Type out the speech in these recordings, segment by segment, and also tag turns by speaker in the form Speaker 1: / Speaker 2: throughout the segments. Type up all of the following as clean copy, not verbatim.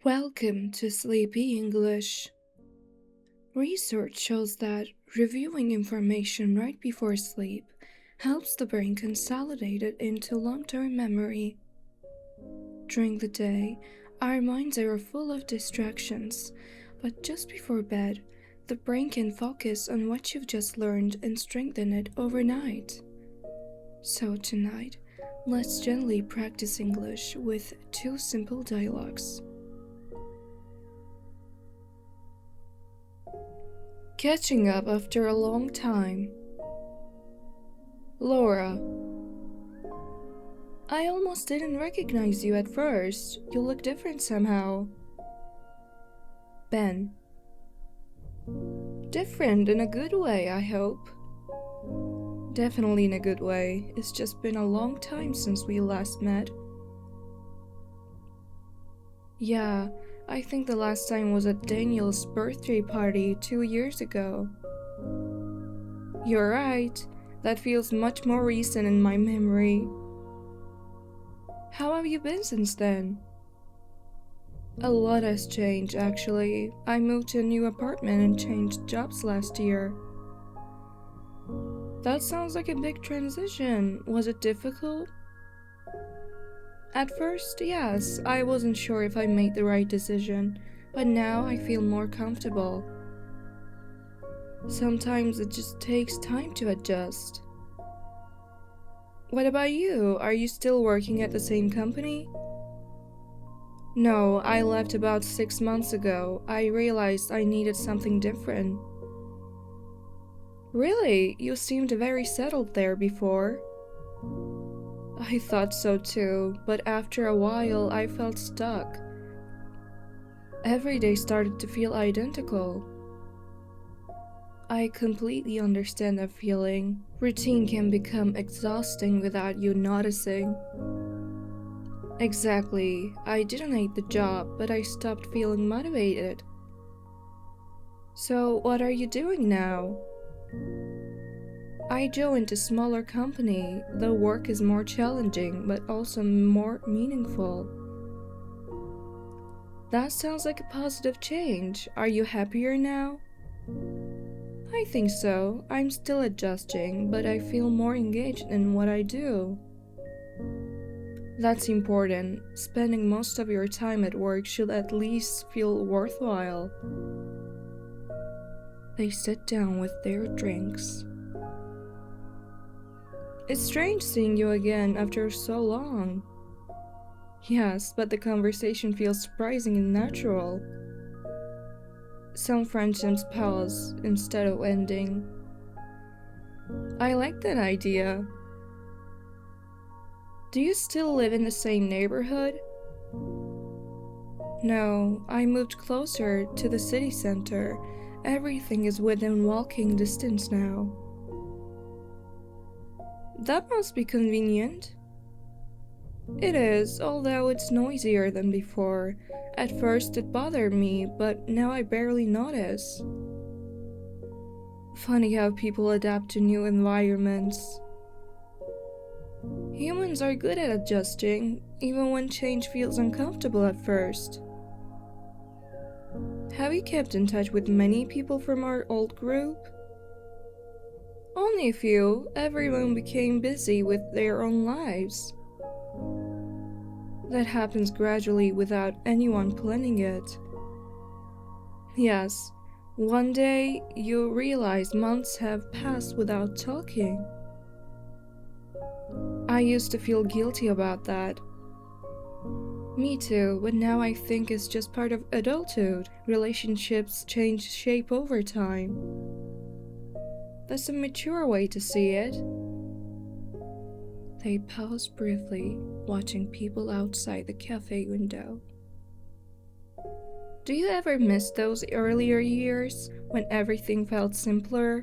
Speaker 1: Welcome to Sleepy English. Research shows that reviewing information right before sleep helps the brain consolidate it into long-term memory. During the day, our minds are full of distractions, but just before bed, the brain can focus on what you've just learned and strengthen it overnight. So tonight, let's gently practice English with two simple dialogues. Catching up after a long time. Laura, I almost didn't recognize you at first. You look different somehow. Ben, different in a good way, I hope. Definitely in a good way. It's just been a long time since we last met. Yeah, I think the last time was at Daniel's birthday party 2 years ago. You're right, that feels much more recent in my memory. How have you been since then? A lot has changed, actually. I moved to a new apartment and changed jobs last year. That sounds like a big transition. Was it difficult? At first, yes, I wasn't sure if I made the right decision, but now I feel more comfortable. Sometimes it just takes time to adjust. What about you? Are you still working at the same company? No, I left about 6 months ago. I realized I needed something different. Really? You seemed very settled there before. I thought so too, but after a while I felt stuck. Every day started to feel identical. I completely understand that feeling. Routine can become exhausting without you noticing. Exactly. I didn't hate the job, but I stopped feeling motivated. So, what are you doing now? I joined a smaller company. The work is more challenging, but also more meaningful. That sounds like a positive change. Are you happier now? I think so. I'm still adjusting, but I feel more engaged in what I do. That's important. Spending most of your time at work should at least feel worthwhile. They sit down with their drinks. It's strange seeing you again after so long. Yes, but the conversation feels surprising and natural. Some friendships pause instead of ending. I like that idea. Do you still live in the same neighborhood? No, I moved closer to the city center. Everything is within walking distance now. That must be convenient. It is, although it's noisier than before. At first it bothered me, but now I barely notice. Funny how people adapt to new environments. Humans are good at adjusting, even when change feels uncomfortable at first. Have you kept in touch with many people from our old group? Only a few. Everyone became busy with their own lives. That happens gradually without anyone planning it. Yes, one day you realize months have passed without talking. I used to feel guilty about that. Me too, but now I think it's just part of adulthood. Relationships change shape over time. That's a mature way to see it. They pause briefly, watching people outside the cafe window. Do you ever miss those earlier years when everything felt simpler?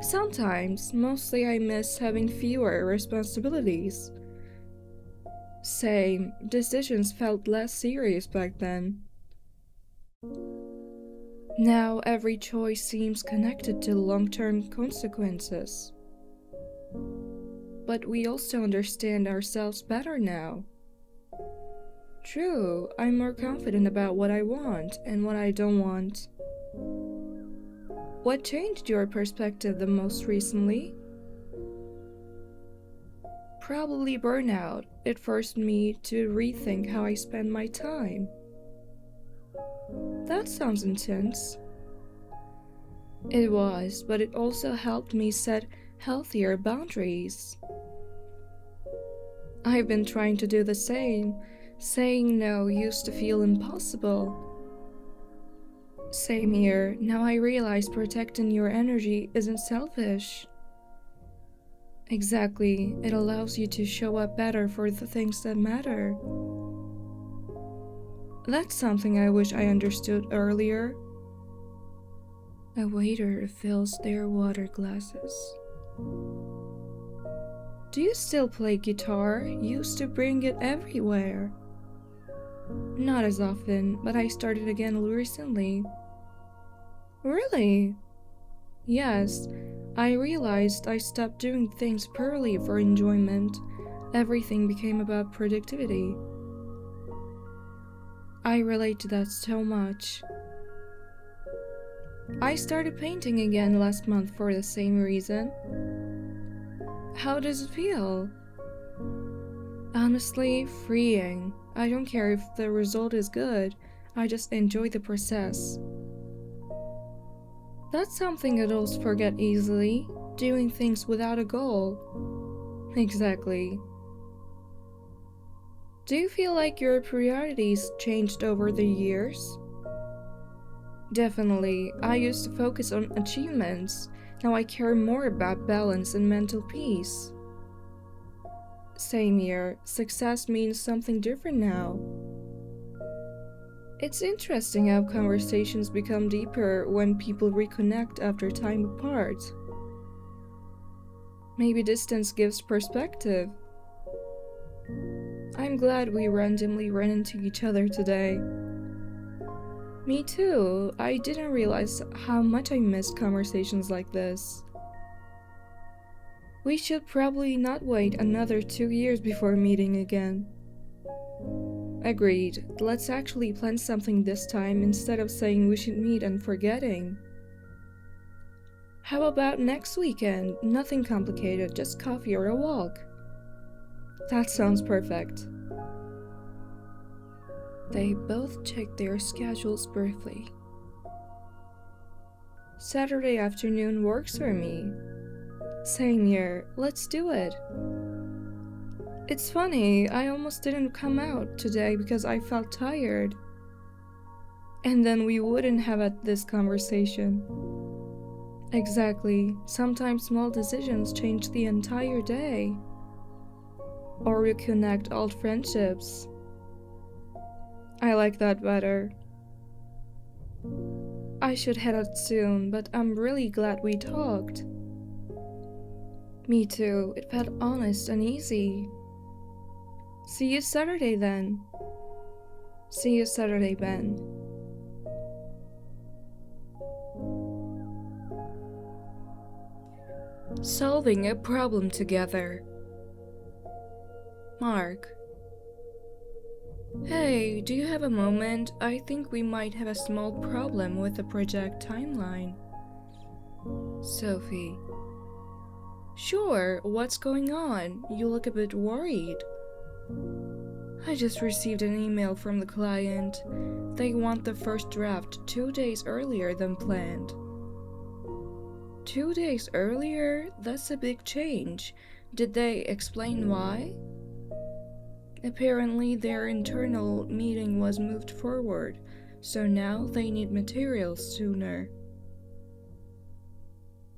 Speaker 1: Sometimes, mostly I miss having fewer responsibilities. Same, decisions felt less serious back then. Now every choice seems connected to long-term consequences. But we also understand ourselves better now. True, I'm more confident about what I want and what I don't want. What changed your perspective the most recently? Probably burnout. It forced me to rethink how I spend my time. That sounds intense. It was, but it also helped me set healthier boundaries. I've been trying to do the same. Saying no used to feel impossible. Same here. Now I realize protecting your energy isn't selfish. Exactly. It allows you to show up better for the things that matter. That's something I wish I understood earlier. A waiter fills their water glasses. Do you still play guitar? You used to bring it everywhere. Not as often, but I started again recently. Really? Yes, I realized I stopped doing things purely for enjoyment. Everything became about productivity. I relate to that so much. I started painting again last month for the same reason. How does it feel? Honestly, freeing. I don't care if the result is good, I just enjoy the process. That's something adults forget easily, doing things without a goal. Exactly. Do you feel like your priorities changed over the years? Definitely. I used to focus on achievements. Now I care more about balance and mental peace. Same here. Success means something different now. It's interesting how conversations become deeper when people reconnect after time apart. Maybe distance gives perspective. I'm glad we randomly ran into each other today. Me too. I didn't realize how much I missed conversations like this. We should probably not wait another 2 years before meeting again. Agreed. Let's actually plan something this time instead of saying we should meet and forgetting. How about next weekend? Nothing complicated, just coffee or a walk. That sounds perfect. They both checked their schedules briefly. Saturday afternoon works for me. Same here, let's do it. It's funny, I almost didn't come out today because I felt tired. And then we wouldn't have had this conversation. Exactly, sometimes small decisions change the entire day. Or reconnect old friendships. I like that better. I should head out soon, but I'm really glad we talked. Me too, it felt honest and easy. See you Saturday then. See you Saturday, Ben. Solving a problem together. Mark. Hey, do you have a moment? I think we might have a small problem with the project timeline. Sophie. Sure, what's going on? You look a bit worried. I just received an email from the client. They want the first draft 2 days earlier than planned. 2 days earlier? That's a big change. Did they explain why? Apparently, their internal meeting was moved forward, so now they need materials sooner.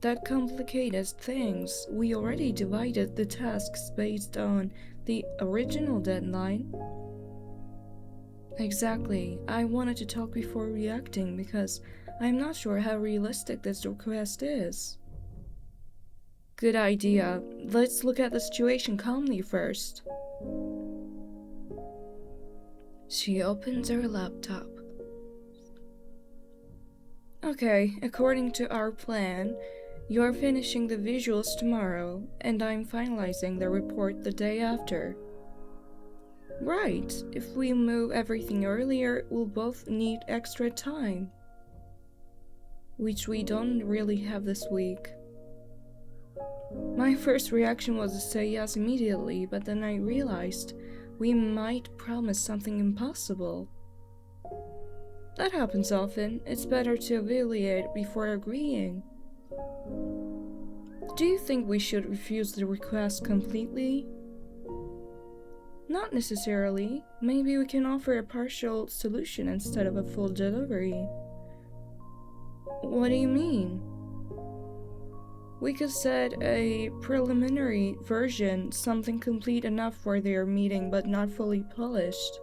Speaker 1: That complicated things. We already divided the tasks based on the original deadline. Exactly. I wanted to talk before reacting because I'm not sure how realistic this request is. Good idea. Let's look at the situation calmly first. She opens her laptop. Okay, according to our plan, you're finishing the visuals tomorrow, and I'm finalizing the report the day after. Right, if we move everything earlier, we'll both need extra time, which we don't really have this week. My first reaction was to say yes immediately, but then I realized we might promise something impossible. That happens often. It's better to evaluate before agreeing. Do you think we should refuse the request completely? Not necessarily. Maybe we can offer a partial solution instead of a full delivery. What do you mean? We could set a preliminary version, something complete enough for their meeting but not fully polished.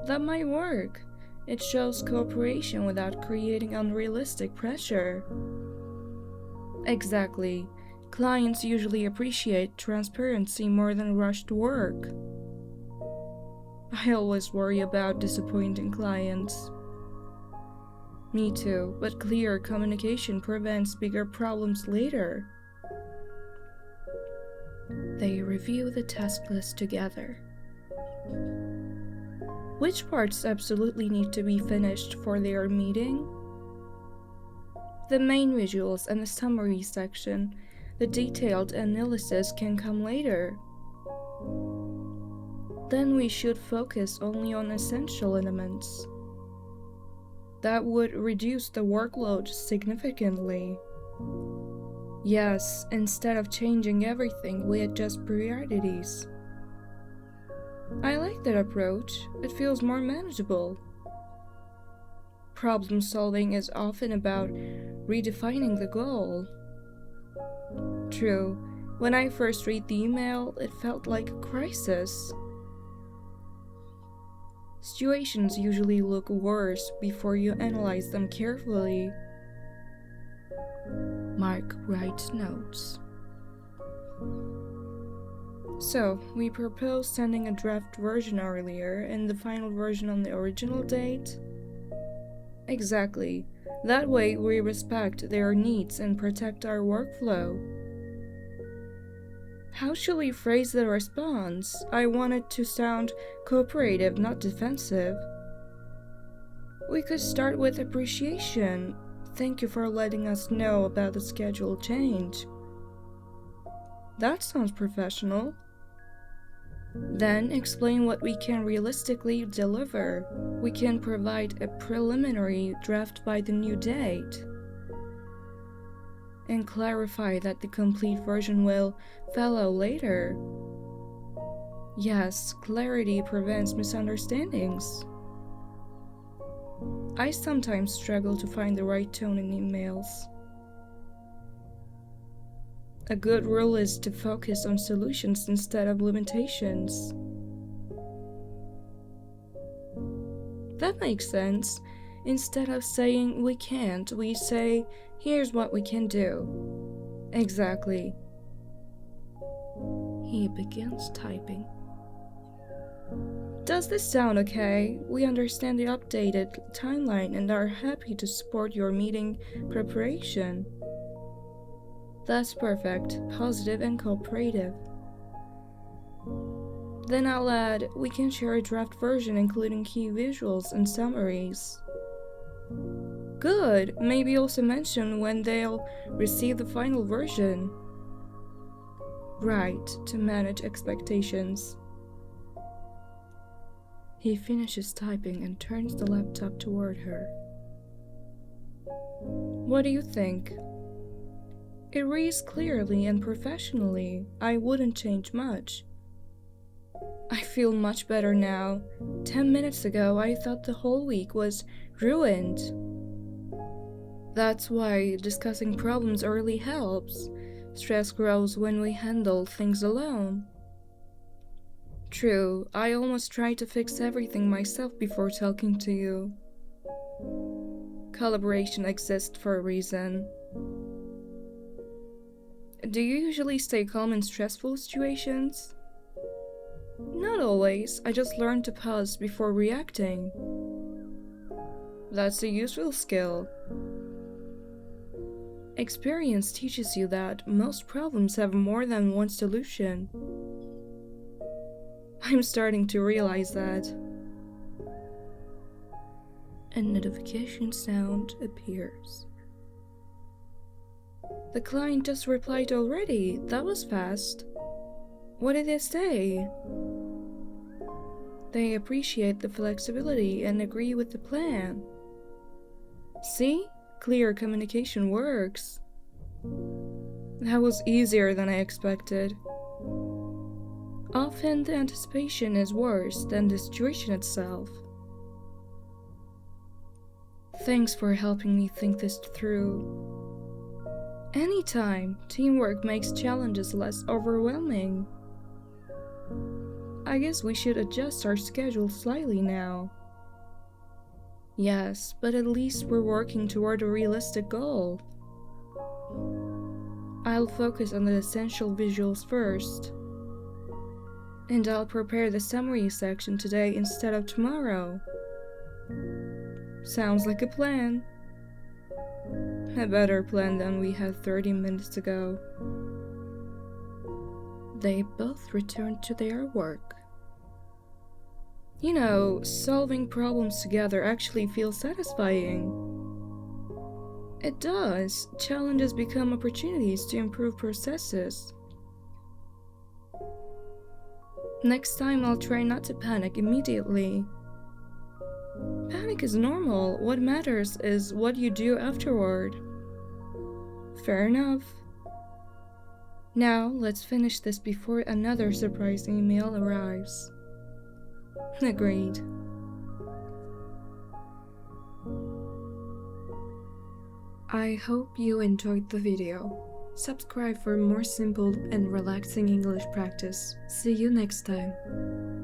Speaker 1: That might work. It shows cooperation without creating unrealistic pressure. Exactly. Clients usually appreciate transparency more than rushed work. I always worry about disappointing clients. Me too, but clear communication prevents bigger problems later. They review the task list together. Which parts absolutely need to be finished for their meeting? The main visuals and the summary section. The detailed analysis can come later. Then we should focus only on essential elements. That would reduce the workload significantly. Yes, instead of changing everything, we adjust priorities. I like that approach. It feels more manageable. Problem solving is often about redefining the goal. True, when I first read the email, it felt like a crisis. Situations usually look worse before you analyze them carefully. Mark writes notes. So, we proposed sending a draft version earlier and the final version on the original date? Exactly. That way we respect their needs and protect our workflow. How should we phrase the response? I want it to sound cooperative, not defensive. We could start with appreciation. Thank you for letting us know about the schedule change. That sounds professional. Then explain what we can realistically deliver. We can provide a preliminary draft by the new date. And clarify that the complete version will follow later. Yes, clarity prevents misunderstandings. I sometimes struggle to find the right tone in emails. A good rule is to focus on solutions instead of limitations. That makes sense. Instead of saying we can't, we say, here's what we can do. Exactly. He begins typing. Does this sound okay? We understand the updated timeline and are happy to support your meeting preparation. That's perfect, positive and cooperative. Then I'll add, we can share a draft version including key visuals and summaries. Good, maybe also mention when they'll receive the final version. Right, to manage expectations. He finishes typing and turns the laptop toward her. What do you think? It reads clearly and professionally. I wouldn't change much. I feel much better now. 10 minutes ago, I thought the whole week was ruined. That's why discussing problems early helps. Stress grows when we handle things alone. True, I almost tried to fix everything myself before talking to you. Collaboration exists for a reason. Do you usually stay calm in stressful situations? Not always, I just learned to pause before reacting. That's a useful skill. Experience teaches you that most problems have more than one solution. I'm starting to realize that. A notification sound appears. The client just replied already. That was fast. What did they say? They appreciate the flexibility and agree with the plan. See? Clear communication works. That was easier than I expected. Often the anticipation is worse than the situation itself. Thanks for helping me think this through. Anytime, teamwork makes challenges less overwhelming. I guess we should adjust our schedule slightly now. Yes, but at least we're working toward a realistic goal. I'll focus on the essential visuals first. And I'll prepare the summary section today instead of tomorrow. Sounds like a plan. A better plan than we had 30 minutes ago. They both returned to their work. You know, solving problems together actually feels satisfying. It does. Challenges become opportunities to improve processes. Next time I'll try not to panic immediately. Panic is normal. What matters is what you do afterward. Fair enough. Now, let's finish this before another surprise email arrives. Agreed. I hope you enjoyed the video. Subscribe for more simple and relaxing English practice. See you next time.